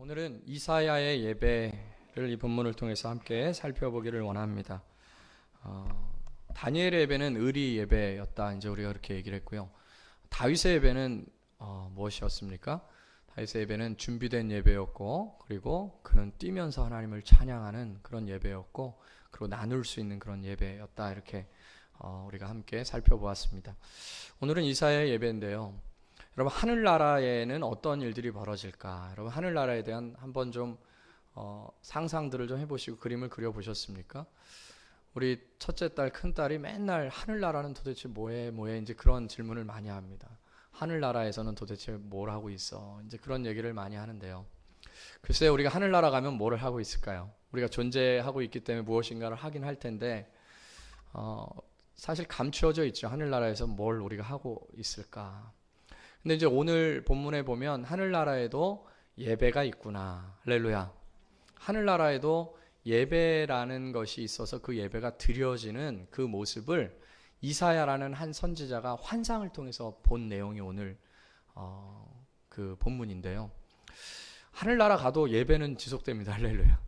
오늘은 이사야의 예배를 이 본문을 통해서 함께 살펴보기를 원합니다. 다니엘의 예배는 의리 예배였다. 이제 우리가 그렇게 얘기를 했고요. 다윗의 예배는 무엇이었습니까? 다윗의 예배는 준비된 예배였고, 그리고 그는 뛰면서 하나님을 찬양하는 그런 예배였고, 그리고 나눌 수 있는 그런 예배였다. 이렇게 우리가 함께 살펴보았습니다. 오늘은 이사야의 예배인데요. 여러분, 하늘나라에는 어떤 일들이 벌어질까? 여러분, 하늘나라에 대한 한번 좀 상상들을 좀 해보시고 그림을 그려보셨습니까? 우리 첫째 딸, 큰 딸이 맨날 하늘나라는 도대체 뭐해 이제 그런 질문을 많이 합니다. 하늘나라에서는 도대체 뭘 하고 있어? 이제 그런 얘기를 많이 하는데요. 글쎄, 우리가 하늘나라 가면 뭘 하고 있을까요? 우리가 존재하고 있기 때문에 무엇인가를 하긴 할 텐데 사실 감추어져 있죠. 하늘나라에서 뭘 우리가 하고 있을까? 근데 이제 오늘 본문에 보면 하늘나라에도 예배가 있구나. 할렐루야. 하늘나라에도 예배라는 것이 있어서 그 예배가 드려지는 그 모습을 이사야라는 한 선지자가 환상을 통해서 본 내용이 오늘 그 본문인데요. 하늘나라 가도 예배는 지속됩니다. 할렐루야.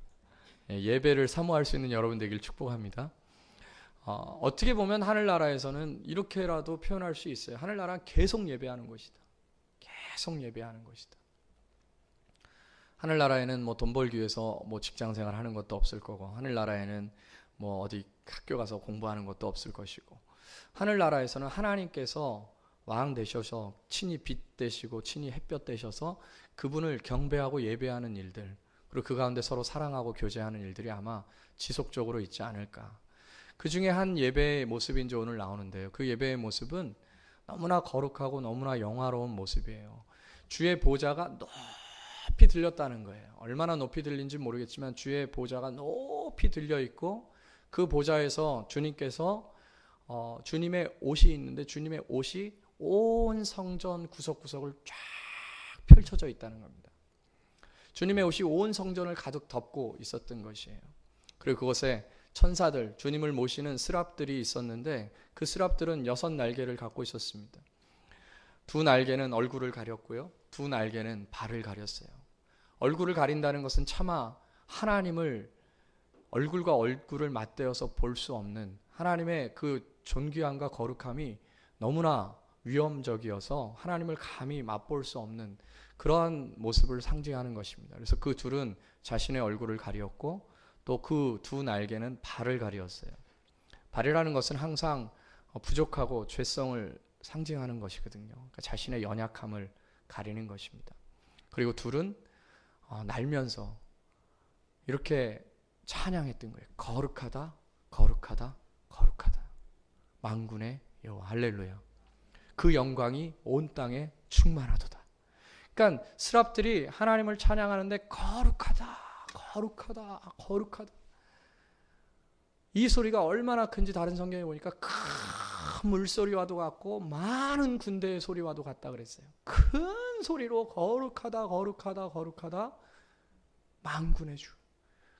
예배를 사모할 수 있는 여러분 되길 축복합니다. 어떻게 보면 하늘나라에서는 이렇게라도 표현할 수 있어요. 하늘나라는 계속 예배하는 것이다. 계속 예배하는 것이다. 하늘나라에는 뭐 돈 벌기 위해서 뭐 직장생활 하는 것도 없을 거고, 하늘나라에는 뭐 어디 학교 가서 공부하는 것도 없을 것이고, 하늘나라에서는 하나님께서 왕 되셔서 친히 빛 되시고 친히 햇볕 되셔서 그분을 경배하고 예배하는 일들, 그리고 그 가운데 서로 사랑하고 교제하는 일들이 아마 지속적으로 있지 않을까. 그 중에 한 예배의 모습이 이제 오늘 나오는데요. 그 예배의 모습은 너무나 거룩하고 너무나 영화로운 모습이에요. 주의 보좌가 높이 들렸다는 거예요. 얼마나 높이 들린지 모르겠지만 주의 보좌가 높이 들려 있고, 그 보좌에서 주님께서 주님의 옷이 있는데 주님의 옷이 온 성전 구석구석을 쫙 펼쳐져 있다는 겁니다. 주님의 옷이 온 성전을 가득 덮고 있었던 것이에요. 그리고 그곳에 천사들, 주님을 모시는 스랍들이 있었는데 그 스랍들은 6날개를 갖고 있었습니다. 2날개는 얼굴을 가렸고요, 2날개는 발을 가렸어요. 얼굴을 가린다는 것은 차마 하나님을 얼굴과 얼굴을 맞대어서 볼 수 없는 하나님의 그 존귀함과 거룩함이 너무나 위험적이어서 하나님을 감히 맛볼 수 없는 그러한 모습을 상징하는 것입니다. 그래서 그 둘은 자신의 얼굴을 가리었고, 또 그 2날개는 발을 가리었어요. 발이라는 것은 항상 부족하고 죄성을 상징하는 것이거든요. 그러니까 자신의 연약함을 가리는 것입니다. 그리고 둘은 날면서 이렇게 찬양했던 거예요. 거룩하다, 거룩하다, 거룩하다. 만군의 여호와. 할렐루야. 그 영광이 온 땅에 충만하도다. 그러니까 스랍들이 하나님을 찬양하는데 거룩하다, 거룩하다, 거룩하다. 이 소리가 얼마나 큰지 다른 성경에 보니까 큰 물소리와도 같고 많은 군대의 소리와도 같다 그랬어요. 큰 소리로 거룩하다, 거룩하다, 거룩하다, 만군의 주.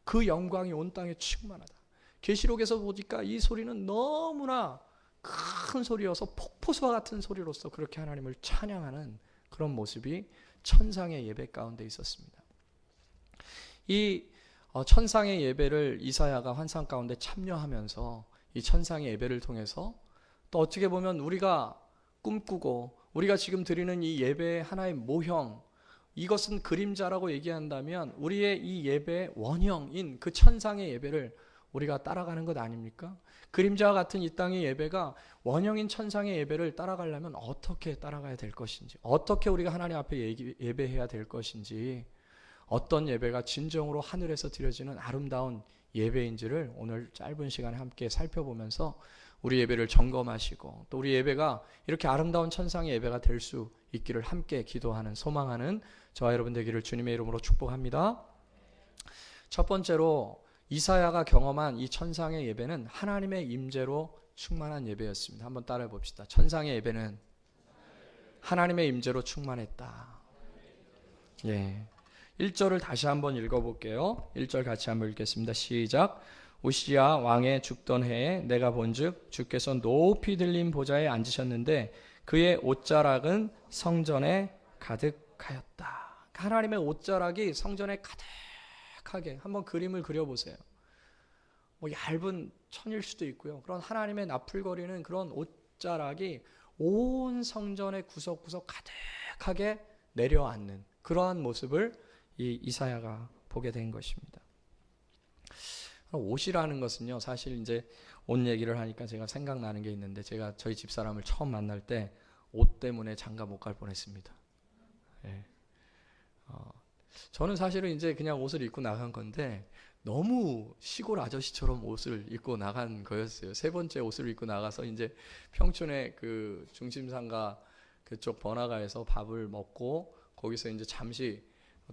그 영광이 온 땅에 충만하다. 계시록에서 보니까 이 소리는 너무나 큰 소리여서 폭포수와 같은 소리로서 그렇게 하나님을 찬양하는 그런 모습이 천상의 예배 가운데 있었습니다. 이 천상의 예배를 이사야가 환상 가운데 참여하면서 이 천상의 예배를 통해서 또 어떻게 보면 우리가 꿈꾸고 우리가 지금 드리는 이 예배의 하나의 모형, 이것은 그림자라고 얘기한다면 우리의 이 예배의 원형인 그 천상의 예배를 우리가 따라가는 것 아닙니까? 그림자와 같은 이 땅의 예배가 원형인 천상의 예배를 따라가려면 어떻게 따라가야 될 것인지, 어떻게 우리가 하나님 앞에 예배해야 될 것인지, 어떤 예배가 진정으로 하늘에서 드려지는 아름다운 예배인지를 오늘 짧은 시간에 함께 살펴보면서 우리 예배를 점검하시고, 또 우리 예배가 이렇게 아름다운 천상의 예배가 될 수 있기를 함께 기도하는, 소망하는 저와 여러분 되기를 주님의 이름으로 축복합니다. 첫 번째로 이사야가 경험한 이 천상의 예배는 하나님의 임재로 충만한 예배였습니다. 한번 따라해 봅시다. 천상의 예배는 하나님의 임재로 충만했다. 예. 1절을 다시 한번 읽어볼게요. 1절 같이 한번 읽겠습니다. 시작. 우시야 왕의 죽던 해에 내가 본즉 주께서 높이 들린 보좌에 앉으셨는데 그의 옷자락은 성전에 가득하였다. 하나님의 옷자락이 성전에 가득하게 한번 그림을 그려보세요. 뭐 얇은 천일 수도 있고요. 그런 하나님의 나풀거리는 그런 옷자락이 온 성전의 구석구석 가득하게 내려앉는 그러한 모습을 이 이사야가 보게 된 것입니다. 옷이라는 것은요, 사실 이제 옷 얘기를 하니까 제가 생각나는 게 있는데, 제가 저희 집사람을 처음 만날 때 옷 때문에 장가 못 갈 뻔했습니다. 예. 저는 사실은 이제 그냥 옷을 입고 나간 건데 너무 시골 아저씨처럼 옷을 입고 나간 거였어요. 세 번째 옷을 입고 나가서 이제 평촌의 그 중심상가 그쪽 번화가에서 밥을 먹고 거기서 이제 잠시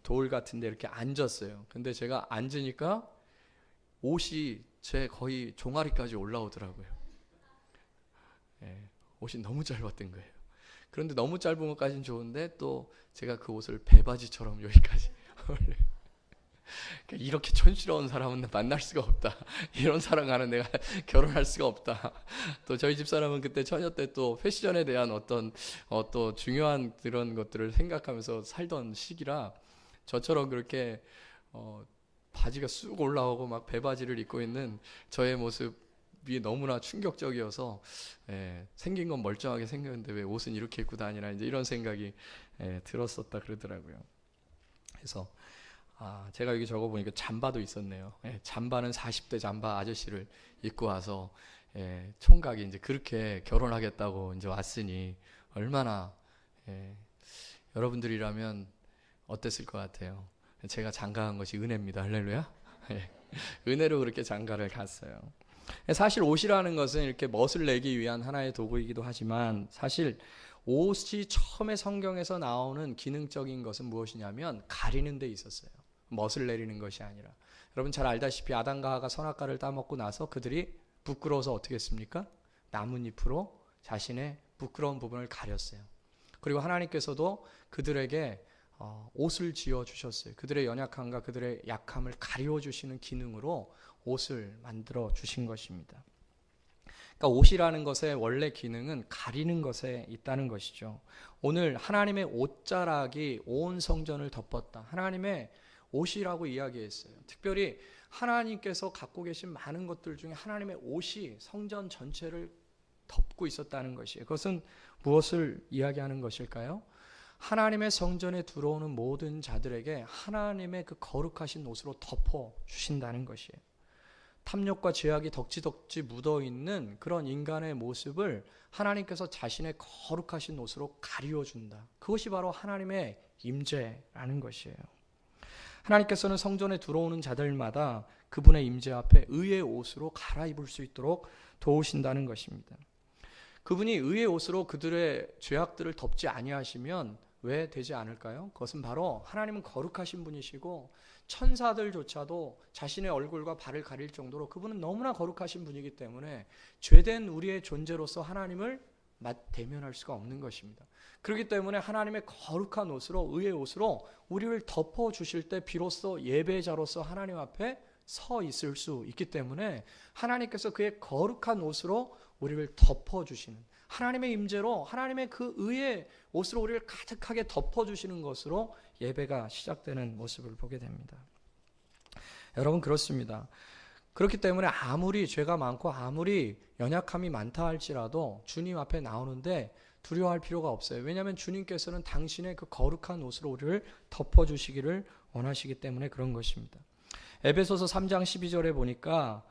돌 같은데 이렇게 앉았어요. 근데 제가 앉으니까 옷이 제 거의 종아리까지 올라오더라고요. 예, 옷이 너무 짧았던 거예요. 그런데 너무 짧은 것까지는 좋은데 또 제가 그 옷을 배바지처럼 여기까지 이렇게 촌스러운 사람은 만날 수가 없다. 이런 사랑하는 내가 결혼할 수가 없다. 또 저희 집사람은 그때 처녀 때 또 패션에 대한 어떤 또 중요한 그런 것들을 생각하면서 살던 시기라 저처럼 그렇게 바지가 쑥 올라오고 막 배바지를 입고 있는 저의 모습이 너무나 충격적이어서 생긴 건 멀쩡하게 생겼는데 왜 옷은 이렇게 입고 다니나 이제 이런 생각이 들었었다 그러더라고요. 그래서 제가 여기 적어보니까 잠바도 있었네요. 잠바는 40대 잠바 아저씨를 입고 와서 총각이 이제 그렇게 결혼하겠다고 이제 왔으니 얼마나 여러분들이라면 어땠을 것 같아요. 제가 장가한 것이 은혜입니다. 할렐루야. 은혜로 그렇게 장가를 갔어요. 사실 옷이라는 것은 이렇게 멋을 내기 위한 하나의 도구이기도 하지만 사실 옷이 처음에 성경에서 나오는 기능적인 것은 무엇이냐면 가리는 데 있었어요. 멋을 내리는 것이 아니라. 여러분 잘 알다시피 아담과 하와가 선악과를 따먹고 나서 그들이 부끄러워서 어떻게 했습니까? 나뭇잎으로 자신의 부끄러운 부분을 가렸어요. 그리고 하나님께서도 그들에게 옷을 지어주셨어요. 그들의 연약함과 그들의 약함을 가려주시는 기능으로 옷을 만들어 주신 것입니다. 그러니까 옷이라는 것의 원래 기능은 가리는 것에 있다는 것이죠. 오늘 하나님의 옷자락이 온 성전을 덮었다. 하나님의 옷이라고 이야기했어요. 특별히 하나님께서 갖고 계신 많은 것들 중에 하나님의 옷이 성전 전체를 덮고 있었다는 것이에요. 그것은 무엇을 이야기하는 것일까요? 하나님의 성전에 들어오는 모든 자들에게 하나님의 그 거룩하신 옷으로 덮어 주신다는 것이에요. 탐욕과 죄악이 덕지덕지 묻어있는 그런 인간의 모습을 하나님께서 자신의 거룩하신 옷으로 가리워준다. 그것이 바로 하나님의 임재라는 것이에요. 하나님께서는 성전에 들어오는 자들마다 그분의 임재 앞에 의의 옷으로 갈아입을 수 있도록 도우신다는 것입니다. 그분이 의의 옷으로 그들의 죄악들을 덮지 아니하시면 왜 되지 않을까요? 그것은 바로 하나님은 거룩하신 분이시고 천사들조차도 자신의 얼굴과 발을 가릴 정도로 그분은 너무나 거룩하신 분이기 때문에 죄된 우리의 존재로서 하나님을 대면할 수가 없는 것입니다. 그렇기 때문에 하나님의 거룩한 옷으로 의의 옷으로 우리를 덮어주실 때 비로소 예배자로서 하나님 앞에 서 있을 수 있기 때문에 하나님께서 그의 거룩한 옷으로 우리를 덮어주시는 하나님의 임재로 하나님의 그 의의 옷으로 우리를 가득하게 덮어주시는 것으로 예배가 시작되는 모습을 보게 됩니다. 여러분 그렇습니다. 그렇기 때문에 아무리 죄가 많고 아무리 연약함이 많다 할지라도 주님 앞에 나오는데 두려워할 필요가 없어요. 왜냐하면 주님께서는 당신의 그 거룩한 옷으로 우리를 덮어주시기를 원하시기 때문에 그런 것입니다. 에베소서 3장 12절에 보니까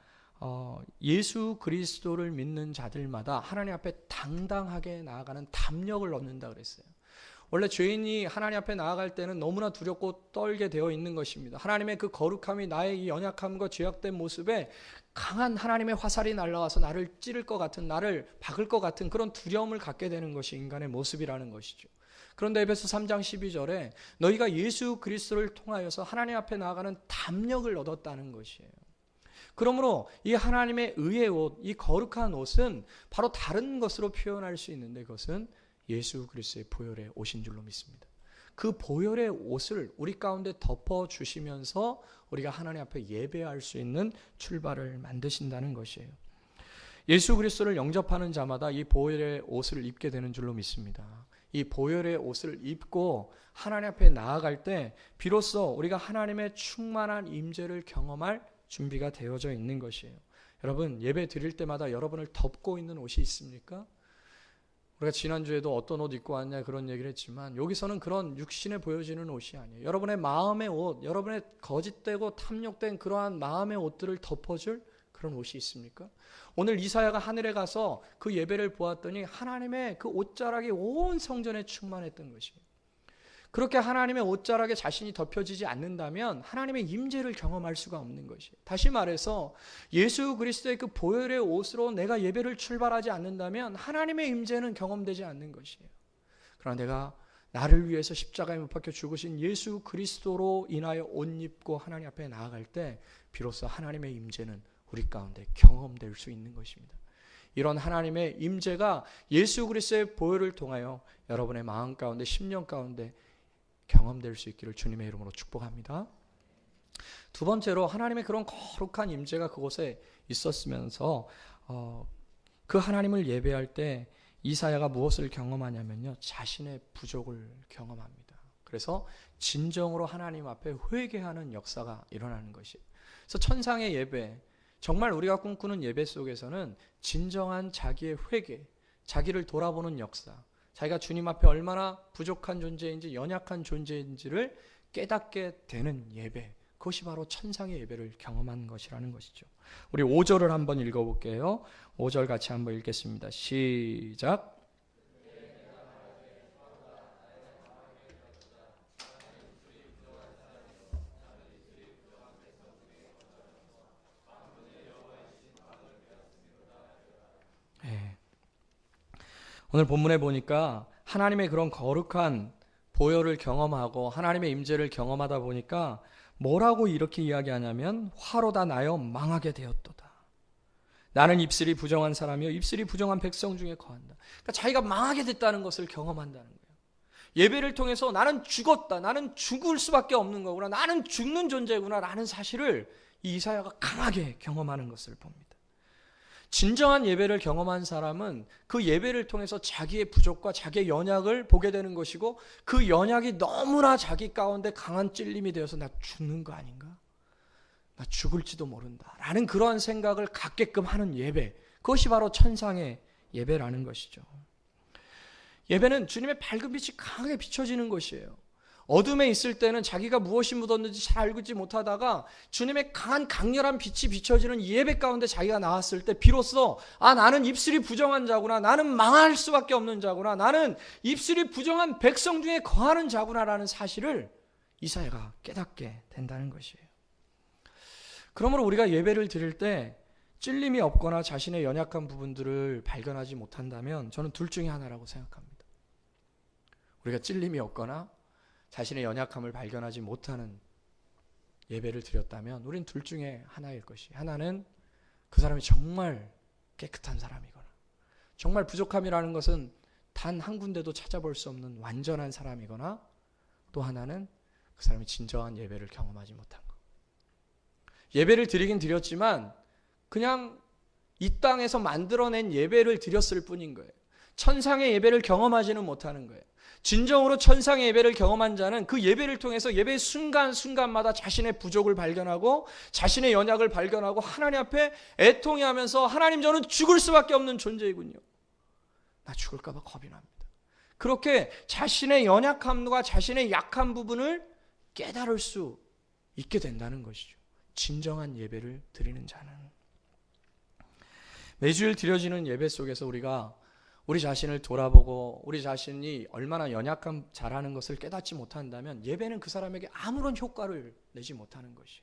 예수 그리스도를 믿는 자들마다 하나님 앞에 당당하게 나아가는 담력을 얻는다 그랬어요. 원래 죄인이 하나님 앞에 나아갈 때는 너무나 두렵고 떨게 되어 있는 것입니다. 하나님의 그 거룩함이 나의 이 연약함과 죄악된 모습에 강한 하나님의 화살이 날아와서 나를 찌를 것 같은, 나를 박을 것 같은 그런 두려움을 갖게 되는 것이 인간의 모습이라는 것이죠. 그런데 에베소 3장 12절에 너희가 예수 그리스도를 통하여서 하나님 앞에 나아가는 담력을 얻었다는 것이에요. 그러므로 이 하나님의 의의 옷, 이 거룩한 옷은 바로 다른 것으로 표현할 수 있는데 그것은 예수 그리스도의 보혈의 옷인 줄로 믿습니다. 그 보혈의 옷을 우리 가운데 덮어주시면서 우리가 하나님 앞에 예배할 수 있는 출발을 만드신다는 것이에요. 예수 그리스도를 영접하는 자마다 이 보혈의 옷을 입게 되는 줄로 믿습니다. 이 보혈의 옷을 입고 하나님 앞에 나아갈 때 비로소 우리가 하나님의 충만한 임재를 경험할 준비가 되어져 있는 것이에요. 여러분, 예배 드릴 때마다 여러분을 덮고 있는 옷이 있습니까? 우리가 지난주에도 어떤 옷 입고 왔냐 그런 얘기를 했지만 여기서는 그런 육신에 보여지는 옷이 아니에요. 여러분의 마음의 옷, 여러분의 거짓되고 탐욕된 그러한 마음의 옷들을 덮어줄 그런 옷이 있습니까? 오늘 이사야가 하늘에 가서 그 예배를 보았더니 하나님의 그 옷자락이 온 성전에 충만했던 것이에요. 그렇게 하나님의 옷자락에 자신이 덮여지지 않는다면 하나님의 임재를 경험할 수가 없는 것이에요. 다시 말해서 예수 그리스도의 그 보혈의 옷으로 내가 예배를 출발하지 않는다면 하나님의 임재는 경험되지 않는 것이에요. 그러나 내가 나를 위해서 십자가에 못 박혀 죽으신 예수 그리스도로 인하여 옷 입고 하나님 앞에 나아갈 때 비로소 하나님의 임재는 우리 가운데 경험될 수 있는 것입니다. 이런 하나님의 임재가 예수 그리스도의 보혈을 통하여 여러분의 마음 가운데, 심령 가운데 경험될 수 있기를 주님의 이름으로 축복합니다. 두 번째로 하나님의 그런 거룩한 임재가 그곳에 있었으면서 그 하나님을 예배할 때 이사야가 무엇을 경험하냐면요, 자신의 부족을 경험합니다. 그래서 진정으로 하나님 앞에 회개하는 역사가 일어나는 것이에요. 그래서 천상의 예배, 정말 우리가 꿈꾸는 예배 속에서는 진정한 자기의 회개, 자기를 돌아보는 역사, 자기가 주님 앞에 얼마나 부족한 존재인지 연약한 존재인지를 깨닫게 되는 예배, 그것이 바로 천상의 예배를 경험한 것이라는 것이죠. 우리 5절을 한번 읽어볼게요. 5절 같이 한번 읽겠습니다. 시작. 네. 오늘 본문에 보니까 하나님의 그런 거룩한 보혈을 경험하고 하나님의 임재를 경험하다 보니까 뭐라고 이렇게 이야기하냐면 화로다 나여 망하게 되었도다. 나는 입술이 부정한 사람이요 입술이 부정한 백성 중에 거한다. 그러니까 자기가 망하게 됐다는 것을 경험한다는 거예요. 예배를 통해서 나는 죽었다. 나는 죽을 수밖에 없는 거구나. 나는 죽는 존재구나 라는 사실을 이 이사야가 강하게 경험하는 것을 봅니다. 진정한 예배를 경험한 사람은 그 예배를 통해서 자기의 부족과 자기의 연약을 보게 되는 것이고 그 연약이 너무나 자기 가운데 강한 찔림이 되어서 나 죽는 거 아닌가? 나 죽을지도 모른다 라는 그러한 생각을 갖게끔 하는 예배, 그것이 바로 천상의 예배라는 것이죠. 예배는 주님의 밝은 빛이 강하게 비춰지는 것이에요. 어둠에 있을 때는 자기가 무엇이 묻었는지 잘 알지 못하다가 주님의 강한 강렬한 빛이 비춰지는 예배 가운데 자기가 나왔을 때 비로소 나는 입술이 부정한 자구나, 나는 망할 수밖에 없는 자구나, 나는 입술이 부정한 백성 중에 거하는 자구나라는 사실을 이사야가 깨닫게 된다는 것이에요. 그러므로 우리가 예배를 드릴 때 찔림이 없거나 자신의 연약한 부분들을 발견하지 못한다면 저는 둘 중에 하나라고 생각합니다. 우리가 찔림이 없거나 자신의 연약함을 발견하지 못하는 예배를 드렸다면 우린 둘 중에 하나일 것이, 하나는 그 사람이 정말 깨끗한 사람이거나 정말 부족함이라는 것은 단 한 군데도 찾아볼 수 없는 완전한 사람이거나, 또 하나는 그 사람이 진정한 예배를 경험하지 못한 것. 예배를 드리긴 드렸지만 그냥 이 땅에서 만들어낸 예배를 드렸을 뿐인 거예요. 천상의 예배를 경험하지는 못하는 거예요. 진정으로 천상의 예배를 경험한 자는 그 예배를 통해서 예배의 순간순간마다 자신의 부족을 발견하고 자신의 연약을 발견하고 하나님 앞에 애통해하면서 하나님, 저는 죽을 수밖에 없는 존재이군요. 나 죽을까 봐 겁이 납니다. 그렇게 자신의 연약함과 자신의 약한 부분을 깨달을 수 있게 된다는 것이죠. 진정한 예배를 드리는 자는. 매주일 드려지는 예배 속에서 우리가 우리 자신을 돌아보고 우리 자신이 얼마나 연약함 잘하는 것을 깨닫지 못한다면 예배는 그 사람에게 아무런 효과를 내지 못하는 것이에요.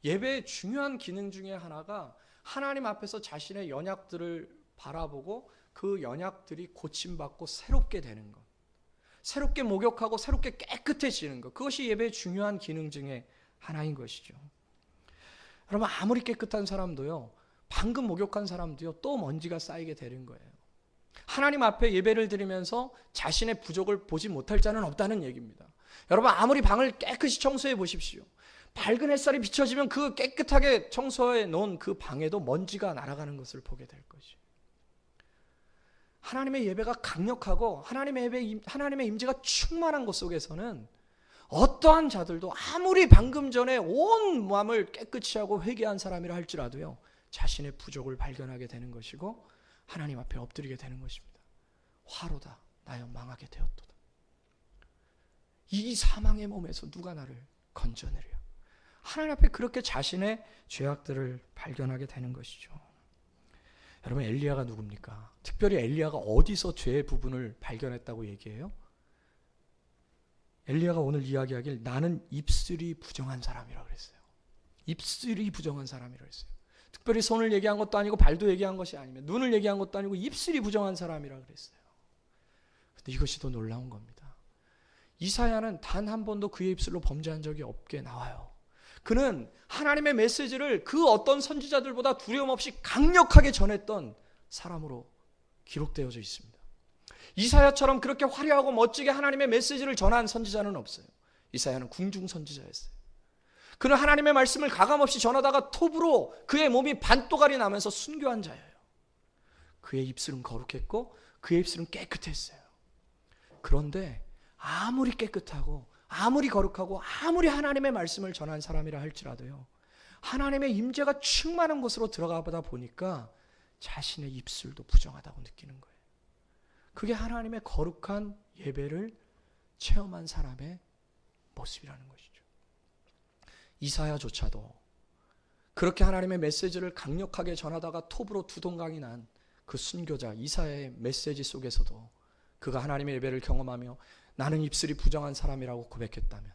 예배의 중요한 기능 중에 하나가 하나님 앞에서 자신의 연약들을 바라보고 그 연약들이 고침받고 새롭게 되는 것, 새롭게 목욕하고 새롭게 깨끗해지는 것, 그것이 예배의 중요한 기능 중에 하나인 것이죠. 여러분, 아무리 깨끗한 사람도요, 방금 목욕한 사람도요, 또 먼지가 쌓이게 되는 거예요. 하나님 앞에 예배를 드리면서 자신의 부족을 보지 못할 자는 없다는 얘기입니다. 여러분, 아무리 방을 깨끗이 청소해 보십시오. 밝은 햇살이 비춰지면 그 깨끗하게 청소해 놓은 그 방에도 먼지가 날아가는 것을 보게 될 것이에요. 하나님의 예배가 강력하고 하나님의 임재가 충만한 곳 속에서는 어떠한 자들도 아무리 방금 전에 온 마음을 깨끗이 하고 회개한 사람이라 할지라도요, 자신의 부족을 발견하게 되는 것이고 하나님 앞에 엎드리게 되는 것입니다. 화로다 나여 망하게 되었도다. 이 사망의 몸에서 누가 나를 건져내랴. 하나님 앞에 그렇게 자신의 죄악들을 발견하게 되는 것이죠. 여러분, 엘리야가 누굽니까? 특별히 엘리야가 어디서 죄의 부분을 발견했다고 얘기해요? 엘리야가 오늘 이야기하길 나는 입술이 부정한 사람이라고 그랬어요. 입술이 부정한 사람이라고 했어요. 특별히 손을 얘기한 것도 아니고 발도 얘기한 것이 아니며 눈을 얘기한 것도 아니고 입술이 부정한 사람이라고 그랬어요. 그런데 이것이 더 놀라운 겁니다. 이사야는 단 한 번도 그의 입술로 범죄한 적이 없게 나와요. 그는 하나님의 메시지를 그 어떤 선지자들보다 두려움 없이 강력하게 전했던 사람으로 기록되어져 있습니다. 이사야처럼 그렇게 화려하고 멋지게 하나님의 메시지를 전한 선지자는 없어요. 이사야는 궁중 선지자였어요. 그는 하나님의 말씀을 가감없이 전하다가 톱으로 그의 몸이 반또갈이 나면서 순교한 자예요. 그의 입술은 거룩했고 그의 입술은 깨끗했어요. 그런데 아무리 깨끗하고 아무리 거룩하고 아무리 하나님의 말씀을 전한 사람이라 할지라도요, 하나님의 임재가 충만한 곳으로 들어가다 보니까 자신의 입술도 부정하다고 느끼는 거예요. 그게 하나님의 거룩한 예배를 체험한 사람의 모습이라는 것이죠. 이사야조차도 그렇게 하나님의 메시지를 강력하게 전하다가 톱으로 두동강이 난 그 순교자 이사야의 메시지 속에서도 그가 하나님의 예배를 경험하며 나는 입술이 부정한 사람이라고 고백했다면,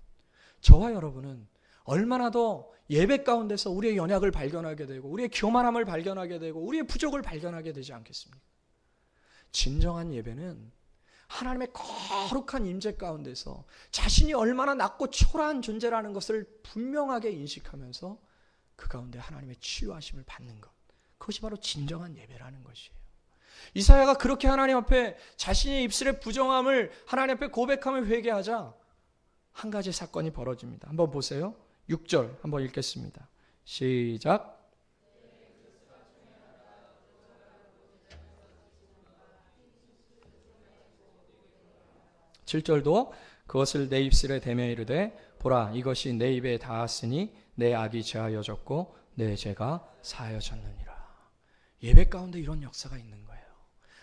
저와 여러분은 얼마나 더 예배 가운데서 우리의 연약을 발견하게 되고 우리의 교만함을 발견하게 되고 우리의 부족을 발견하게 되지 않겠습니까? 진정한 예배는 하나님의 거룩한 임재 가운데서 자신이 얼마나 낮고 초라한 존재라는 것을 분명하게 인식하면서 그 가운데 하나님의 치유하심을 받는 것, 그것이 바로 진정한 예배라는 것이에요. 이사야가 그렇게 하나님 앞에 자신의 입술의 부정함을 하나님 앞에 고백하며 회개하자 한 가지 사건이 벌어집니다. 한번 보세요. 6절 한번 읽겠습니다. 시작. 7절도 그것을 내 입술에 대며 이르되 보라 이것이 내 입에 닿았으니 내 악이 제하여졌고 내 죄가 사하여졌느니라. 예배 가운데 이런 역사가 있는 거예요.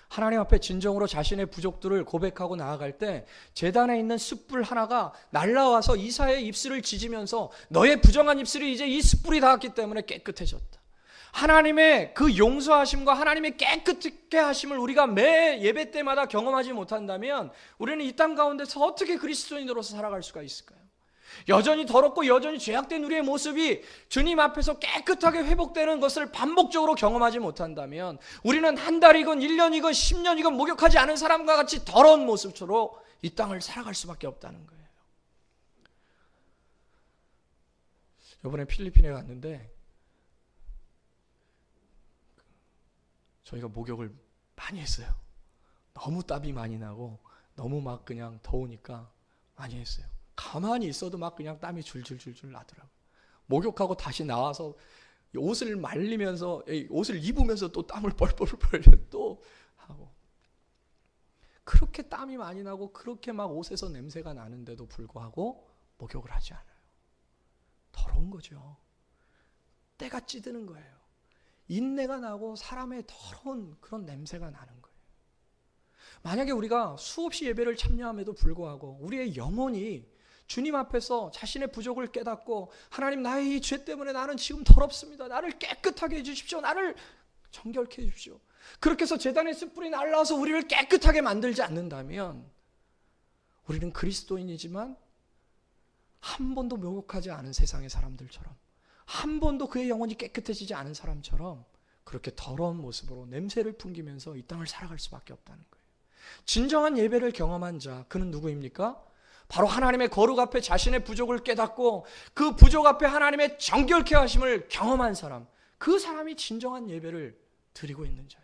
하나님 앞에 진정으로 자신의 부족들을 고백하고 나아갈 때 제단에 있는 숯불 하나가 날라와서 이사야의 입술을 지지면서 너의 부정한 입술이 이제 이 숯불이 닿았기 때문에 깨끗해졌다. 하나님의 그 용서하심과 하나님의 깨끗하게 하심을 우리가 매 예배 때마다 경험하지 못한다면 우리는 이 땅 가운데서 어떻게 그리스도인으로서 살아갈 수가 있을까요? 여전히 더럽고 여전히 죄악된 우리의 모습이 주님 앞에서 깨끗하게 회복되는 것을 반복적으로 경험하지 못한다면 우리는 한 달이건 1년이건 10년이건 목욕하지 않은 사람과 같이 더러운 모습으로 이 땅을 살아갈 수밖에 없다는 거예요. 이번에 필리핀에 갔는데 저희가 목욕을 많이 했어요. 너무 땀이 많이 나고 너무 막 그냥 더우니까 많이 했어요. 가만히 있어도 막 그냥 땀이 줄줄줄줄 나더라고요. 목욕하고 다시 나와서 옷을 말리면서 옷을 입으면서 또 땀을 뻘뻘 또 하고, 그렇게 땀이 많이 나고 그렇게 막 옷에서 냄새가 나는데도 불구하고 목욕을 하지 않아요. 더러운 거죠. 때가 찌드는 거예요. 인내가 나고 사람의 더러운 그런 냄새가 나는 거예요. 만약에 우리가 수없이 예배를 참여함에도 불구하고 우리의 영혼이 주님 앞에서 자신의 부족을 깨닫고 하나님 나의 이 죄 때문에 나는 지금 더럽습니다. 나를 깨끗하게 해주십시오. 나를 정결케 해주십시오. 그렇게 해서 제단의 숯불이 날라와서 우리를 깨끗하게 만들지 않는다면 우리는 그리스도인이지만 한 번도 목욕하지 않은 세상의 사람들처럼, 한 번도 그의 영혼이 깨끗해지지 않은 사람처럼 그렇게 더러운 모습으로 냄새를 풍기면서 이 땅을 살아갈 수밖에 없다는 거예요. 진정한 예배를 경험한 자, 그는 누구입니까? 바로 하나님의 거룩 앞에 자신의 부족을 깨닫고 그 부족 앞에 하나님의 정결케 하심을 경험한 사람, 그 사람이 진정한 예배를 드리고 있는 자죠.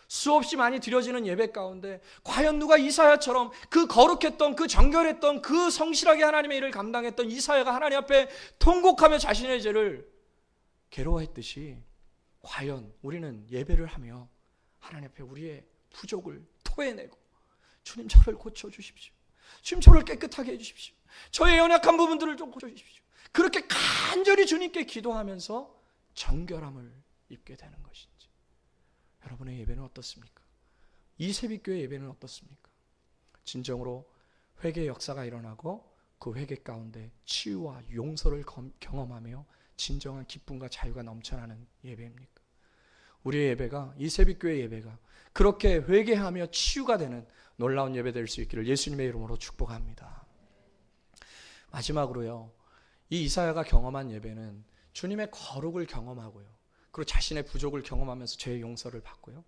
수없이 많이 드려지는 예배 가운데 과연 누가 이사야처럼 그 거룩했던, 그 정결했던, 그 성실하게 하나님의 일을 감당했던 이사야가 하나님 앞에 통곡하며 자신의 죄를 괴로워했듯이 과연 우리는 예배를 하며 하나님 앞에 우리의 부족을 토해내고 주님 저를 고쳐주십시오. 주님 저를 깨끗하게 해주십시오. 저의 연약한 부분들을 좀 고쳐주십시오. 그렇게 간절히 주님께 기도하면서 정결함을 입게 되는 것인지. 여러분의 예배는 어떻습니까? 이 새벽교회 예배는 어떻습니까? 진정으로 회개의 역사가 일어나고 그 회개 가운데 치유와 용서를 경험하며 진정한 기쁨과 자유가 넘쳐나는 예배입니까? 우리의 예배가, 이 새벽교회 예배가 그렇게 회개하며 치유가 되는 놀라운 예배 될 수 있기를 예수님의 이름으로 축복합니다. 마지막으로요, 이 이사야가 경험한 예배는 주님의 거룩을 경험하고요, 그리고 자신의 부족을 경험하면서 죄의 용서를 받고요,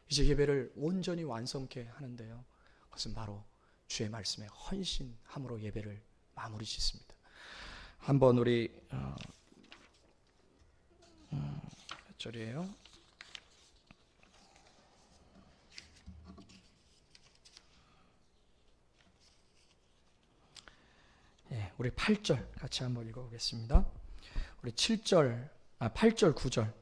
이제 예배를 온전히 완성케 하는데요, 그것은 바로 주의 말씀에 헌신함으로 예배를 마무리 짓습니다. 한번 우리 몇 절이에요? 우리 8절 같이 한번 읽어보겠습니다. 우리 8절 9절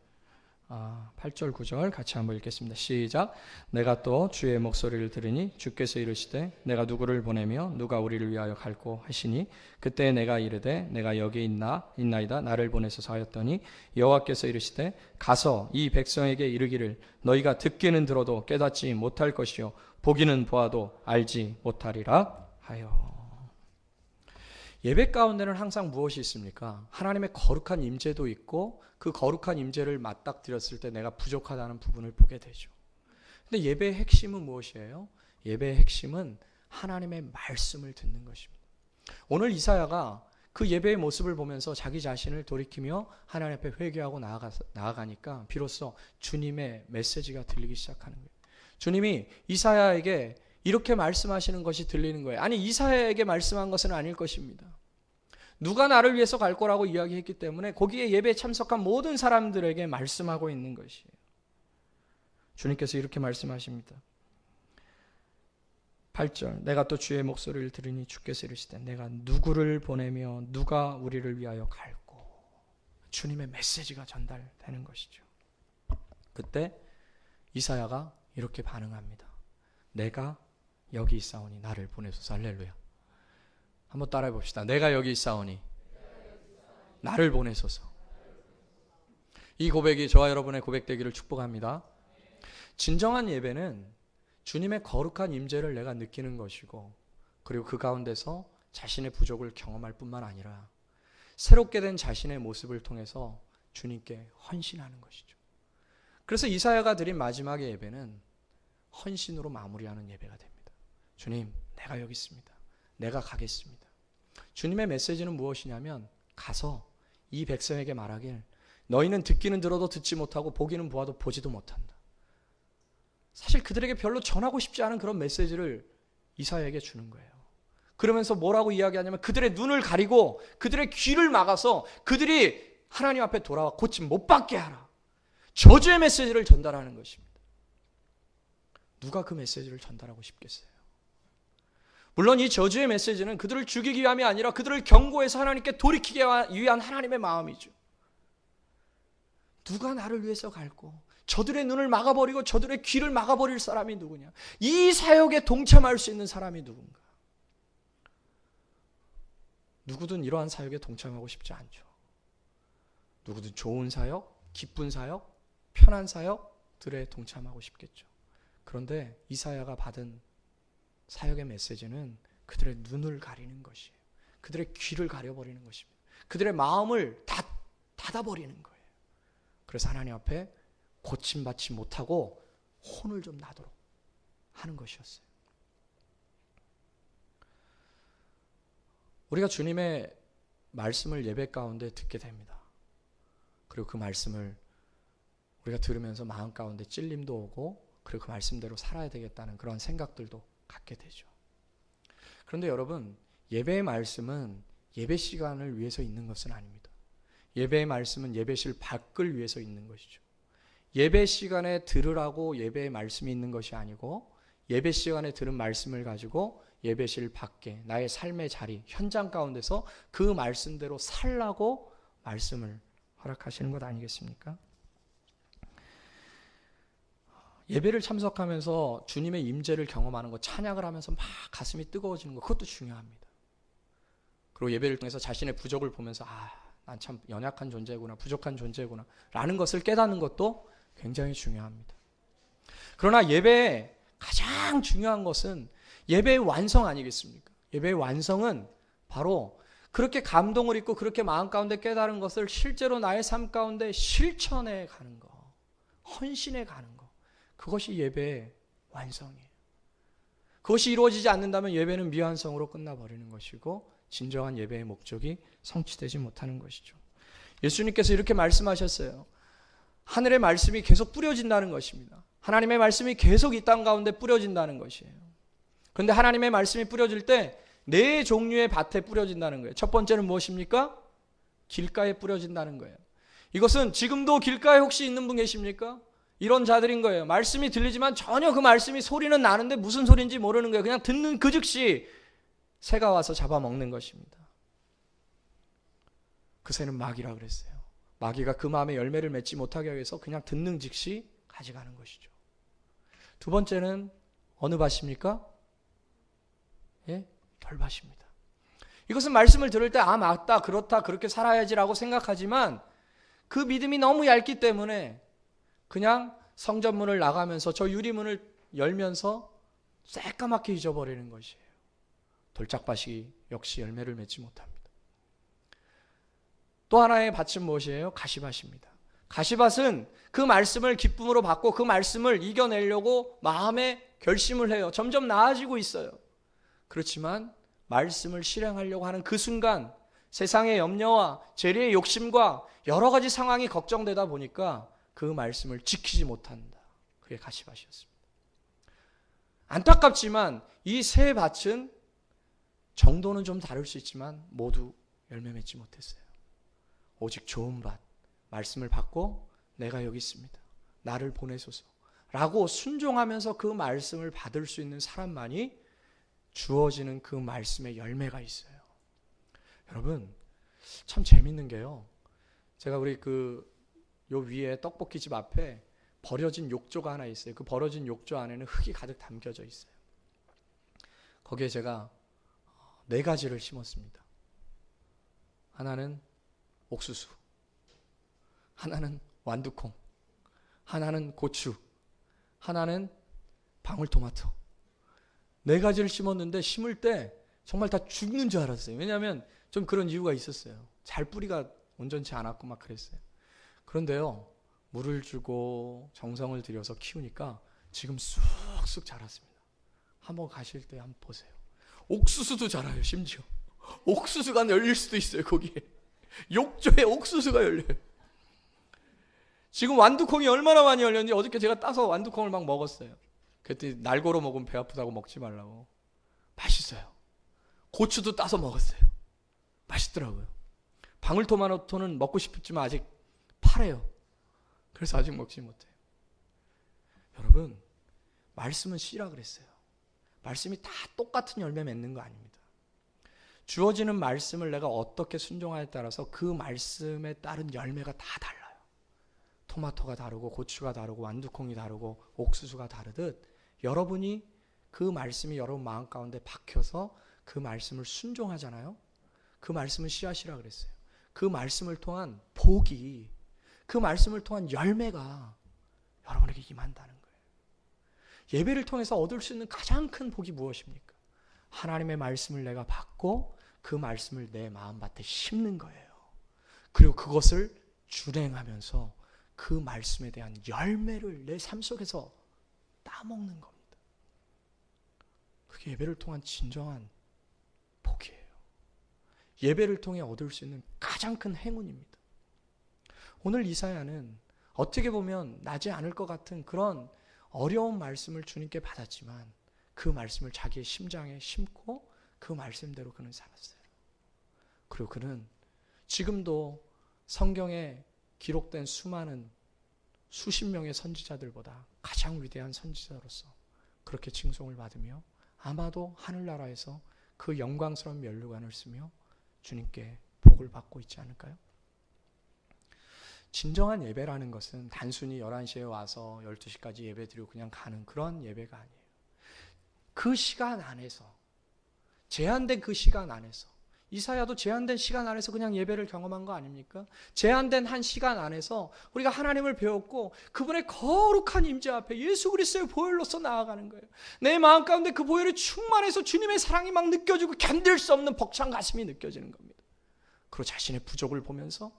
8절 9절 같이 한번 읽겠습니다. 시작. 내가 또 주의 목소리를 들으니 주께서 이르시되 내가 누구를 보내며 누가 우리를 위하여 갈고 하시니 그때 내가 이르되 내가 여기 있나이다 나를 보내소서 하였더니 여호와께서 이르시되 가서 이 백성에게 이르기를 너희가 듣기는 들어도 깨닫지 못할 것이요 보기는 보아도 알지 못하리라 하여. 예배 가운데는 항상 무엇이 있습니까? 하나님의 거룩한 임재도 있고 그 거룩한 임재를 맞닥뜨렸을 때 내가 부족하다는 부분을 보게 되죠. 근데 예배의 핵심은 무엇이에요? 예배의 핵심은 하나님의 말씀을 듣는 것입니다. 오늘 이사야가 그 예배의 모습을 보면서 자기 자신을 돌이키며 하나님 앞에 회개하고 나아가니까 비로소 주님의 메시지가 들리기 시작하는 거예요. 주님이 이사야에게 이렇게 말씀하시는 것이 들리는 거예요. 아니, 이사야에게 말씀한 것은 아닐 것입니다. 누가 나를 위해서 갈 거라고 이야기했기 때문에 거기에 예배에 참석한 모든 사람들에게 말씀하고 있는 것이에요. 주님께서 이렇게 말씀하십니다. 8절 내가 또 주의 목소리를 들으니 주께서 이르시되 내가 누구를 보내며 누가 우리를 위하여 갈고. 주님의 메시지가 전달되는 것이죠. 그때 이사야가 이렇게 반응합니다. 내가 여기 있사오니 나를 보내소서. 할렐루야. 한번 따라해 봅시다. 내가 여기 있사오니 나를 보내소서. 이 고백이 저와 여러분의 고백되기를 축복합니다. 진정한 예배는 주님의 거룩한 임재를 내가 느끼는 것이고, 그리고 그 가운데서 자신의 부족을 경험할 뿐만 아니라 새롭게 된 자신의 모습을 통해서 주님께 헌신하는 것이죠. 그래서 이사야가 드린 마지막의 예배는 헌신으로 마무리하는 예배가 됩니다. 주님, 내가 여기 있습니다. 내가 가겠습니다. 주님의 메시지는 무엇이냐면 가서 이 백성에게 말하길 너희는 듣기는 들어도 듣지 못하고 보기는 보아도 보지도 못한다. 사실 그들에게 별로 전하고 싶지 않은 그런 메시지를 이사야에게 주는 거예요. 그러면서 뭐라고 이야기하냐면 그들의 눈을 가리고 그들의 귀를 막아서 그들이 하나님 앞에 돌아와 고침 못 받게 하라. 저주의 메시지를 전달하는 것입니다. 누가 그 메시지를 전달하고 싶겠어요? 물론 이 저주의 메시지는 그들을 죽이기 위함이 아니라 그들을 경고해서 하나님께 돌이키기 위한 하나님의 마음이죠. 누가 나를 위해서 갈고 저들의 눈을 막아버리고 저들의 귀를 막아버릴 사람이 누구냐? 이 사역에 동참할 수 있는 사람이 누군가? 누구든 이러한 사역에 동참하고 싶지 않죠. 누구든 좋은 사역, 기쁜 사역, 편한 사역들에 동참하고 싶겠죠. 그런데 이사야가 받은 사역의 메시지는 그들의 눈을 가리는 것이에요. 그들의 귀를 가려버리는 것입니다. 그들의 마음을 닫아버리는 거예요. 그래서 하나님 앞에 고침받지 못하고 혼을 좀 나도록 하는 것이었어요. 우리가 주님의 말씀을 예배 가운데 듣게 됩니다. 그리고 그 말씀을 우리가 들으면서 마음 가운데 찔림도 오고 그리고 그 말씀대로 살아야 되겠다는 그런 생각들도 갖게 되죠. 그런데 여러분, 예배의 말씀은 예배 시간을 위해서 있는 것은 아닙니다. 예배의 말씀은 예배실 밖을 위해서 있는 것이죠. 예배 시간에 들으라고 예배의 말씀이 있는 것이 아니고 예배 시간에 들은 말씀을 가지고 예배실 밖에 나의 삶의 자리, 현장 가운데서 그 말씀대로 살라고 말씀을 허락하시는 것 아니겠습니까? 예배를 참석하면서 주님의 임재를 경험하는 것, 찬양을 하면서 막 가슴이 뜨거워지는 것, 그것도 중요합니다. 그리고 예배를 통해서 자신의 부족을 보면서 난 참 연약한 존재구나, 부족한 존재구나 라는 것을 깨닫는 것도 굉장히 중요합니다. 그러나 예배의 가장 중요한 것은 예배의 완성 아니겠습니까? 예배의 완성은 바로 그렇게 감동을 입고 그렇게 마음 가운데 깨달은 것을 실제로 나의 삶 가운데 실천해 가는 것, 헌신해 가는 것, 그것이 예배의 완성이에요. 그것이 이루어지지 않는다면 예배는 미완성으로 끝나버리는 것이고 진정한 예배의 목적이 성취되지 못하는 것이죠. 예수님께서 이렇게 말씀하셨어요. 하늘의 말씀이 계속 뿌려진다는 것입니다. 하나님의 말씀이 계속 이 땅 가운데 뿌려진다는 것이에요. 그런데 하나님의 말씀이 뿌려질 때 네 종류의 밭에 뿌려진다는 거예요. 첫 번째는 무엇입니까? 길가에 뿌려진다는 거예요. 이것은 지금도 길가에 혹시 있는 분 계십니까? 이런 자들인 거예요. 말씀이 들리지만 전혀 그 말씀이 소리는 나는데 무슨 소리인지 모르는 거예요. 그냥 듣는 그 즉시 새가 와서 잡아먹는 것입니다. 그 새는 마귀라 그랬어요. 마귀가 그 마음에 열매를 맺지 못하게 하기 위해서 그냥 듣는 즉시 가져가는 것이죠. 두 번째는 어느 밭입니까? 돌밭입니다. 이것은 말씀을 들을 때 맞다, 그렇다, 그렇게 살아야지라고 생각하지만 그 믿음이 너무 얇기 때문에 그냥 성전문을 나가면서 저 유리문을 열면서 새까맣게 잊어버리는 것이에요. 돌짝밭이 역시 열매를 맺지 못합니다. 또 하나의 밭은 무엇이에요? 가시밭입니다. 가시밭은 그 말씀을 기쁨으로 받고 그 말씀을 이겨내려고 마음에 결심을 해요. 점점 나아지고 있어요. 그렇지만 말씀을 실행하려고 하는 그 순간 세상의 염려와 재리의 욕심과 여러 가지 상황이 걱정되다 보니까 그 말씀을 지키지 못한다. 그게 가시밭이었습니다. 안타깝지만 이 세 밭은 정도는 좀 다를 수 있지만 모두 열매 맺지 못했어요. 오직 좋은 밭, 말씀을 받고 내가 여기 있습니다. 나를 보내소서 라고 순종하면서 그 말씀을 받을 수 있는 사람만이 주어지는 그 말씀의 열매가 있어요. 여러분 참 재밌는 게요. 제가 우리 요 위에 떡볶이집 앞에 버려진 욕조가 하나 있어요. 그 버려진 욕조 안에는 흙이 가득 담겨져 있어요. 거기에 제가 4가지를 심었습니다. 하나는 옥수수, 하나는 완두콩, 하나는 고추, 하나는 방울토마토. 4가지를 심었는데 심을 때 정말 다 죽는 줄 알았어요. 왜냐하면 좀 그런 이유가 있었어요. 잘 뿌리가 온전치 않았고 막 그랬어요. 그런데요, 물을 주고 정성을 들여서 키우니까 지금 쑥쑥 자랐습니다. 한번 가실 때 한번 보세요. 옥수수도 자라요. 심지어 옥수수가 열릴 수도 있어요. 거기에 욕조에 옥수수가 열려요. 지금 완두콩이 얼마나 많이 열렸는지 어저께 제가 따서 완두콩을 막 먹었어요. 그랬더니 날고로 먹으면 배 아프다고 먹지 말라고. 맛있어요. 고추도 따서 먹었어요. 맛있더라고요. 방울토마토는 먹고 싶지만 아직 파래요. 그래서 아직 먹지 못해요. 여러분, 말씀은 씨라 그랬어요. 말씀이 다 똑같은 열매 맺는 거 아닙니다. 주어지는 말씀을 내가 어떻게 순종하에 따라서 그 말씀에 따른 열매가 다 달라요. 토마토가 다르고 고추가 다르고 완두콩이 다르고 옥수수가 다르듯 여러분이 그 말씀이 여러분 마음 가운데 박혀서 그 말씀을 순종하잖아요. 그 말씀은 씨앗이라 그랬어요. 그 말씀을 통한 복이, 그 말씀을 통한 열매가 여러분에게 임한다는 거예요. 예배를 통해서 얻을 수 있는 가장 큰 복이 무엇입니까? 하나님의 말씀을 내가 받고 그 말씀을 내 마음밭에 심는 거예요. 그리고 그것을 준행하면서 그 말씀에 대한 열매를 내 삶 속에서 따먹는 겁니다. 그게 예배를 통한 진정한 복이에요. 예배를 통해 얻을 수 있는 가장 큰 행운입니다. 오늘 이사야는 어떻게 보면 나지 않을 것 같은 그런 어려운 말씀을 주님께 받았지만 그 말씀을 자기의 심장에 심고 그 말씀대로 그는 살았어요. 그리고 그는 지금도 성경에 기록된 수많은 수십 명의 선지자들보다 가장 위대한 선지자로서 그렇게 칭송을 받으며 아마도 하늘나라에서 그 영광스러운 면류관을 쓰며 주님께 복을 받고 있지 않을까요? 진정한 예배라는 것은 단순히 11시에 와서 12시까지 예배 드리고 그냥 가는 그런 예배가 아니에요. 그 시간 안에서, 제한된 그 시간 안에서, 이사야도 제한된 시간 안에서 그냥 예배를 경험한 거 아닙니까? 제한된 한 시간 안에서 우리가 하나님을 배웠고 그분의 거룩한 임재 앞에 예수 그리스도의 보혈로서 나아가는 거예요. 내 마음 가운데 그 보혈이 충만해서 주님의 사랑이 막 느껴지고 견딜 수 없는 벅찬 가슴이 느껴지는 겁니다. 그리고 자신의 부족을 보면서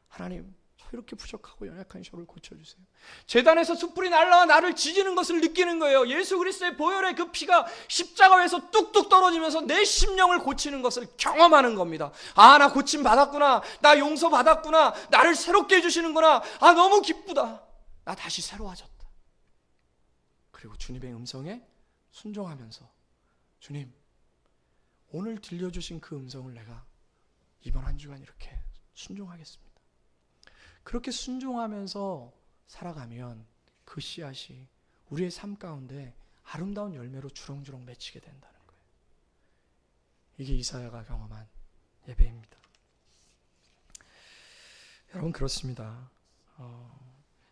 하나님, 저 이렇게 부족하고 연약한 저를 고쳐주세요. 제단에서 숯불이 날라와 나를 지지는 것을 느끼는 거예요. 예수 그리스도의 보혈의 그 피가 십자가에서 뚝뚝 떨어지면서 내 심령을 고치는 것을 경험하는 겁니다. 아, 나 고침 받았구나. 나 용서 받았구나. 나를 새롭게 해주시는구나. 아, 너무 기쁘다. 나 다시 새로워졌다. 그리고 주님의 음성에 순종하면서 주님, 오늘 들려주신 그 음성을 내가 이번 한 주간 이렇게 순종하겠습니다. 그렇게 순종하면서 살아가면 그 씨앗이 우리의 삶 가운데 아름다운 열매로 주렁주렁 맺히게 된다는 거예요. 이게 이사야가 경험한 예배입니다. 여러분, 그렇습니다.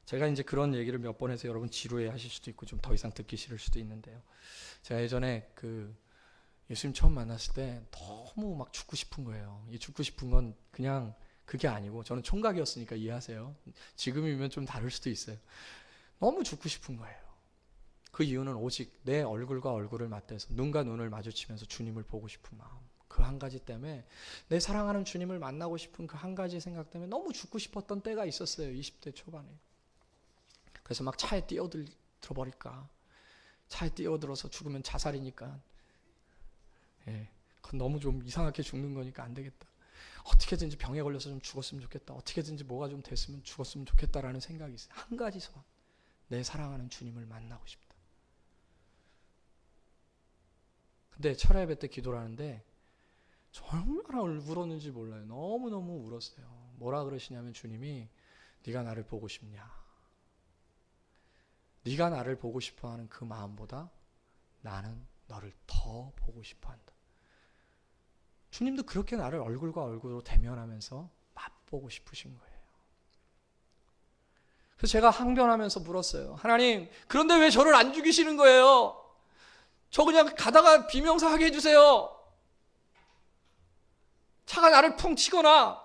제가 이제 그런 얘기를 몇 번 해서 여러분 지루해 하실 수도 있고 좀 더 이상 듣기 싫을 수도 있는데요. 제가 예전에 예수님 처음 만났을 때 너무 막 죽고 싶은 거예요. 이 죽고 싶은 건 그냥 그게 아니고, 저는 총각이었으니까 이해하세요. 지금이면 좀 다를 수도 있어요. 너무 죽고 싶은 거예요. 그 이유는 오직 내 얼굴과 얼굴을 맞대서 눈과 눈을 마주치면서 주님을 보고 싶은 마음, 그 한 가지 때문에, 내 사랑하는 주님을 만나고 싶은 그 한 가지 생각 때문에 너무 죽고 싶었던 때가 있었어요. 20대 초반에. 그래서 막 차에 뛰어들어버릴까, 차에 뛰어들어서 죽으면 자살이니까, 그건 너무 좀 이상하게 죽는 거니까 안 되겠다. 어떻게든지 병에 걸려서 좀 죽었으면 좋겠다. 어떻게든지 뭐가 좀 됐으면 죽었으면 좋겠다라는 생각이 있어요. 한 가지 소원. 내 사랑하는 주님을 만나고 싶다. 근데 철야 예배 때 기도를 하는데 얼마나 울었는지 몰라요. 너무너무 울었어요. 뭐라 그러시냐면 주님이 네가 나를 보고 싶냐. 네가 나를 보고 싶어하는 그 마음보다 나는 너를 더 보고 싶어한다. 주님도 그렇게 나를 얼굴과 얼굴로 대면하면서 맛보고 싶으신 거예요. 그래서 제가 항변하면서 물었어요. 하나님, 그런데 왜 저를 안 죽이시는 거예요? 저 그냥 가다가 비명사하게 해주세요. 차가 나를 펑 치거나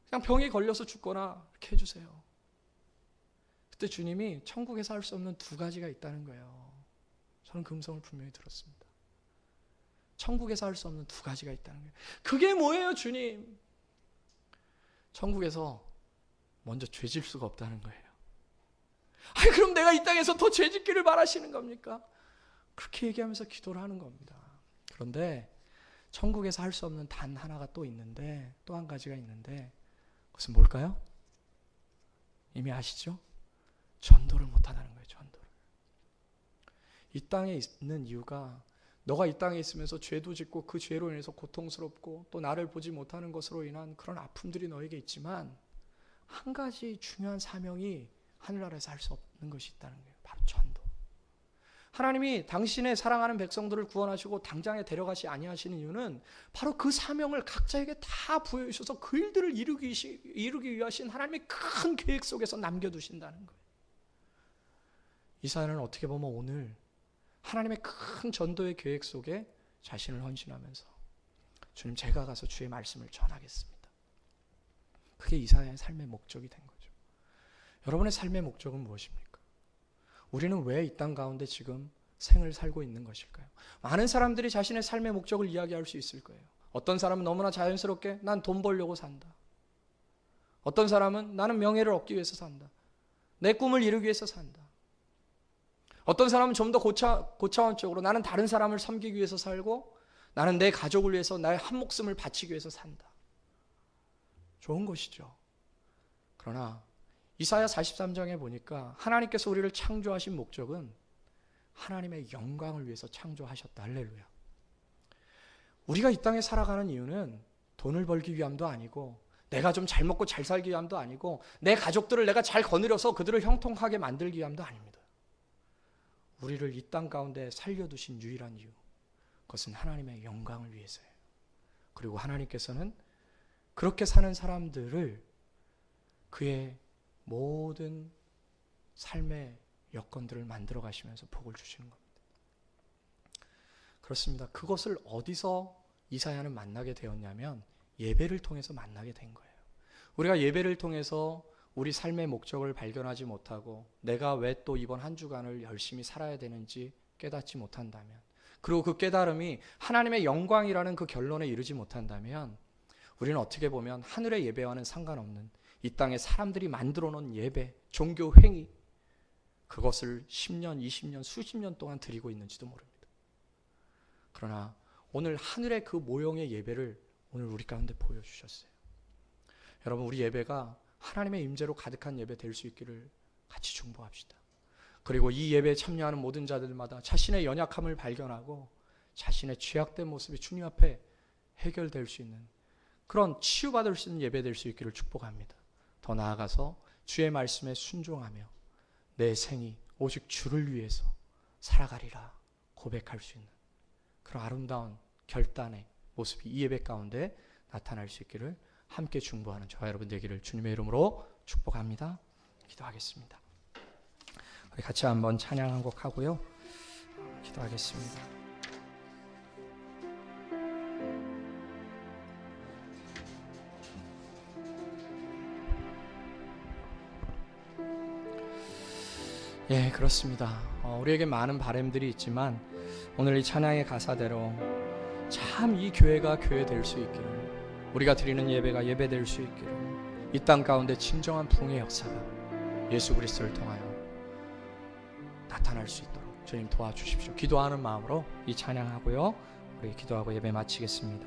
그냥 병에 걸려서 죽거나 이렇게 해주세요. 그때 주님이 천국에서 할 수 없는 두 가지가 있다는 거예요. 저는 그 음성을 분명히 들었습니다. 천국에서 할 수 없는 두 가지가 있다는 거예요. 그게 뭐예요, 주님? 천국에서 먼저 죄질 수가 없다는 거예요. 아니, 그럼 내가 이 땅에서 더 죄짓기를 바라시는 겁니까? 그렇게 얘기하면서 기도를 하는 겁니다. 그런데 천국에서 할 수 없는 단 하나가 또 있는데, 또 한 가지가 있는데, 그것은 뭘까요? 이미 아시죠? 전도를 못한다는 거예요. 전도를. 이 땅에 있는 이유가, 너가 이 땅에 있으면서 죄도 짓고 그 죄로 인해서 고통스럽고 또 나를 보지 못하는 것으로 인한 그런 아픔들이 너에게 있지만, 한 가지 중요한 사명이 하늘나라에서 할 수 없는 것이 있다는 거예요. 바로 전도. 하나님이 당신의 사랑하는 백성들을 구원하시고 당장에 데려가시 아니하시는 이유는 바로 그 사명을 각자에게 다 부여해 주셔서 그 일들을 이루기 위하신 하나님의 큰 계획 속에서 남겨두신다는 거예요. 이사야는 어떻게 보면 오늘 하나님의 큰 전도의 계획 속에 자신을 헌신하면서 주님, 제가 가서 주의 말씀을 전하겠습니다. 그게 이사야의 삶의 목적이 된 거죠. 여러분의 삶의 목적은 무엇입니까? 우리는 왜 이 땅 가운데 지금 생을 살고 있는 것일까요? 많은 사람들이 자신의 삶의 목적을 이야기할 수 있을 거예요. 어떤 사람은 너무나 자연스럽게 난 돈 벌려고 산다. 어떤 사람은 나는 명예를 얻기 위해서 산다. 내 꿈을 이루기 위해서 산다. 어떤 사람은 좀 더 고차원적으로 나는 다른 사람을 섬기기 위해서 살고 나는 내 가족을 위해서 나의 한 목숨을 바치기 위해서 산다. 좋은 것이죠. 그러나 이사야 43장에 보니까 하나님께서 우리를 창조하신 목적은 하나님의 영광을 위해서 창조하셨다. 할렐루야. 우리가 이 땅에 살아가는 이유는 돈을 벌기 위함도 아니고 내가 좀 잘 먹고 잘 살기 위함도 아니고 내 가족들을 내가 잘 거느려서 그들을 형통하게 만들기 위함도 아닙니다. 우리를 이 땅 가운데 살려두신 유일한 이유, 그것은 하나님의 영광을 위해서예요. 그리고 하나님께서는 그렇게 사는 사람들을 그의 모든 삶의 여건들을 만들어 가시면서 복을 주시는 겁니다. 그렇습니다. 그것을 어디서 이사야는 만나게 되었냐면 예배를 통해서 만나게 된 거예요. 우리가 예배를 통해서 우리 삶의 목적을 발견하지 못하고 내가 왜 또 이번 한 주간을 열심히 살아야 되는지 깨닫지 못한다면, 그리고 그 깨달음이 하나님의 영광이라는 그 결론에 이르지 못한다면 우리는 어떻게 보면 하늘의 예배와는 상관없는 이 땅에 사람들이 만들어 놓은 예배, 종교 행위, 그것을 10년, 20년, 수십 년 동안 드리고 있는지도 모릅니다. 그러나 오늘 하늘의 그 모형의 예배를 오늘 우리 가운데 보여주셨어요. 여러분, 우리 예배가 하나님의 임재로 가득한 예배 될 수 있기를 같이 중보합시다. 그리고 이 예배에 참여하는 모든 자들마다 자신의 연약함을 발견하고 자신의 죄악된 모습이 주님 앞에 해결될 수 있는 그런 치유받을 수 있는 예배 될 수 있기를 축복합니다. 더 나아가서 주의 말씀에 순종하며 내 생이 오직 주를 위해서 살아가리라 고백할 수 있는 그런 아름다운 결단의 모습이 이 예배 가운데 나타날 수 있기를 함께 중보하는 저와 여러분 되기를 주님의 이름으로 축복합니다. 기도하겠습니다. 우리 같이 한번 찬양 한 곡 하고요. 기도하겠습니다. 예, 그렇습니다. 우리에게 많은 바람들이 있지만 오늘 이 찬양의 가사대로 참 이 교회가 교회 될 수 있기를, 우리가 드리는 예배가 예배 될 수 있기를, 이 땅 가운데 진정한 부흥의 역사가 예수 그리스도를 통하여 나타날 수 있도록 주님 도와주십시오. 기도하는 마음으로 이 찬양하고요, 우리 기도하고 예배 마치겠습니다.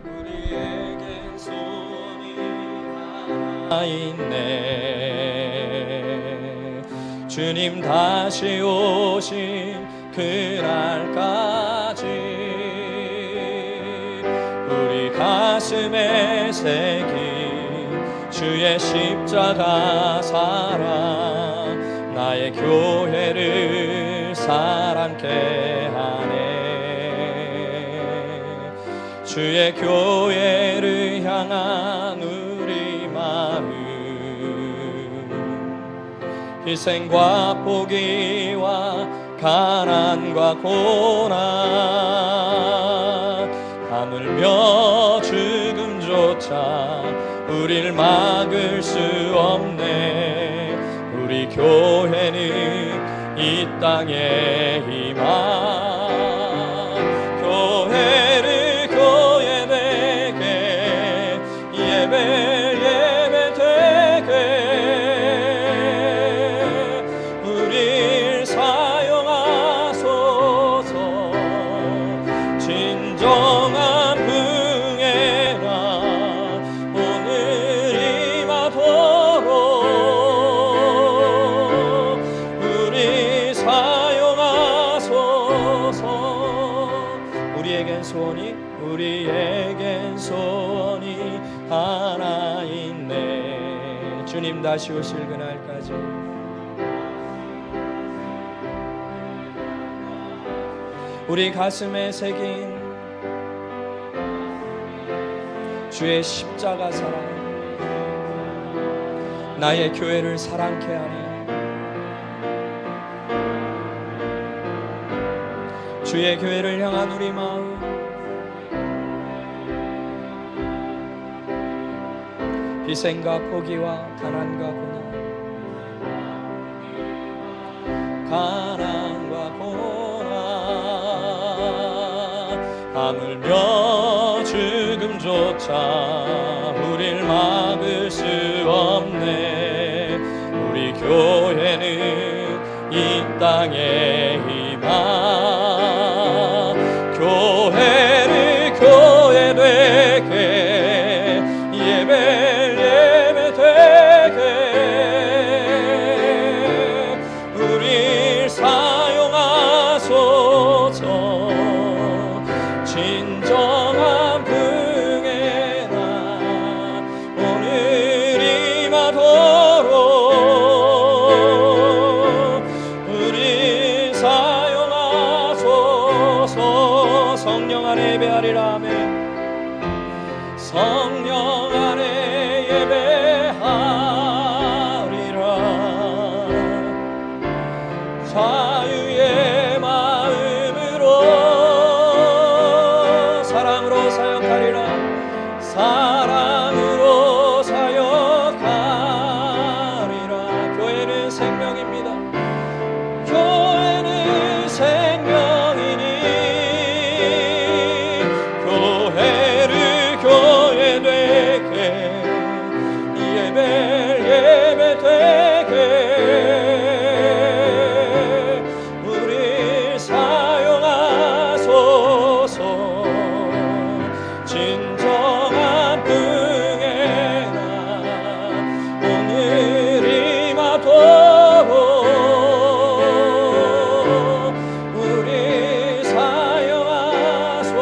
우리에겐 손이 하나 있네. 주님 다시 오신 그날까지 우리 가슴에 새긴 주의 십자가 사랑 나의 교회를 사랑케 하네. 주의 교회를 향한 우리 마음, 희생과 포기와 가난과 고난, 하물며 죽음조차 우릴 막을 수 없네. 우리 교회는 이 땅의 희망, 교회를 교회되게 예배 되게 우릴 사용하소서. 진정한 부흥의 날 오늘 임하도록 우리 사용하소서. 우리에겐 소원이 하나 있네. 주님 다시 오실 그날까지 우리 가슴에 새긴 주의 십자가 사랑 나의 교회를 사랑케 하네. 주의 교회를 향한 우리 마음, 희생과 포기와 가난과 고난, 하물며 죽음조차 우릴 막을 수 없네. 우리 교회는 이 땅의 희망, 교회를 교회되게 예배 되게 우릴 사용하소서. 진정한 부흥의 날 오늘 임하도록 우리 사용하소서. 안에 예배하리라. 아멘. 성령 안에 예배하리라. 자유의 마음으로 사랑으로 사역하리라. 사랑으로 사역하리라. 교회는 생명입니다. 교회는 생명이니 교회를 교회 되게 예배 되게 우리 사용하소서. 진정한 풍의 날 오늘 임하도록 우리 사용하소서.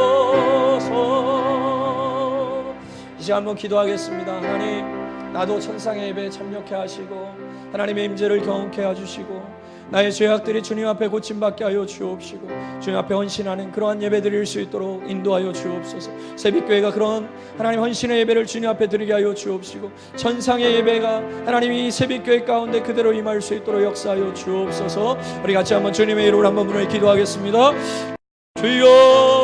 이제 한번 기도하겠습니다. 하나님, 나도 천상의 예배에 참여케 하시고 하나님의 임재를 경험케 해주시고 나의 죄악들이 주님 앞에 고침받게 하여 주옵시고 주님 앞에 헌신하는 그러한 예배 드릴 수 있도록 인도하여 주옵소서. 새벽교회가 그런 하나님 헌신의 예배를 주님 앞에 드리게 하여 주옵시고 천상의 예배가 하나님이 새벽교회 가운데 그대로 임할 수 있도록 역사하여 주옵소서. 우리 같이 한번 주님의 이름으로 한번 문을 기도하겠습니다. 주여